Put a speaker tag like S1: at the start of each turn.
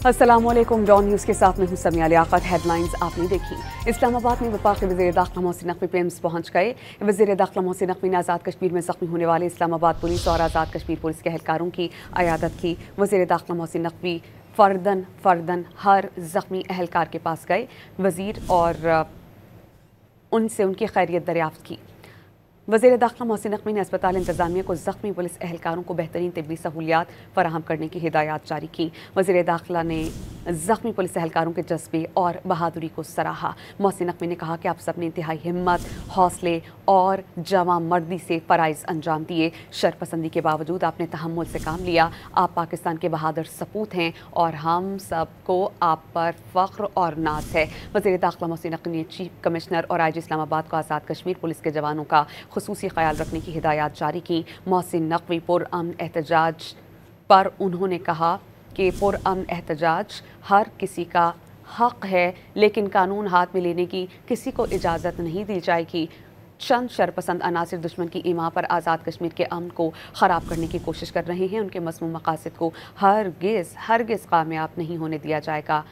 S1: अस्सलामुअलैकुम। Don news के साथ मैं हूं समिया लियाकत। हेडलाइंस आपने देखी। इस्लामाबाद में वफाकी वज़ीर दाखिला मोहसिन नकवी पेम्स पहुंच गए। वज़ीर दाखिला मोहसिन नकवी ने आज़ाद कश्मीर में ज़ख्मी होने वाले इस्लामाबाद पुलिस और आज़ाद कश्मीर पुलिस के एहलकारों की अयादत की। वज़ीर दाखिला मोहसिन नकवी फ़र्दन हर ज़ख्मी एहलकार के पास गए वज़ीर और उनसे उनकी खैरियत दरियाफ्त की। वज़ीर दाखिला मोहसिन नकवी ने अस्पताल इंतज़ामिया को ज़ख्मी पुलिस एहलकारों को बेहतरीन तिब्बी सहूलियात फराहम करने की हिदायत जारी की। वज़ीर दाखिला ने ज़ख्मी पुलिस एहलकारों के जज्बे और बहादुरी को सराहा। मोहसिन नकवी ने कहा कि आप सबने इंतहाई हिम्मत, हौसले और जवां मर्दी से फ़राइज़ अंजाम दिए। शरपसंदी के बावजूद आपने तहम्मुल से काम लिया। आप पाकिस्तान के बहादुर सपूत हैं और हम सबको आप पर फ़ख्र और नाज है। वज़ीर दाखिला मोहसिन नकवी ने चीफ कमिश्नर और IG इस्लामाबाद को आज़ाद कश्मीर पुलिस के जवानों का खुसूसी ख्याल रखने की हिदायत जारी की। मोहसिन नकवी पुरअमन एहतजाज पर उन्होंने कहा कि पुरअमन एहतजाज हर किसी का हक है, लेकिन कानून हाथ में लेने की किसी को इजाज़त नहीं दी जाएगी। चंद शरपसंद अनासिर दुश्मन की ईमा पर आज़ाद कश्मीर के अमन को ख़राब करने की कोशिश कर रहे हैं। उनके मज़मूम मकासद को हरगिज़ कामयाब नहीं होने दिया जाएगा।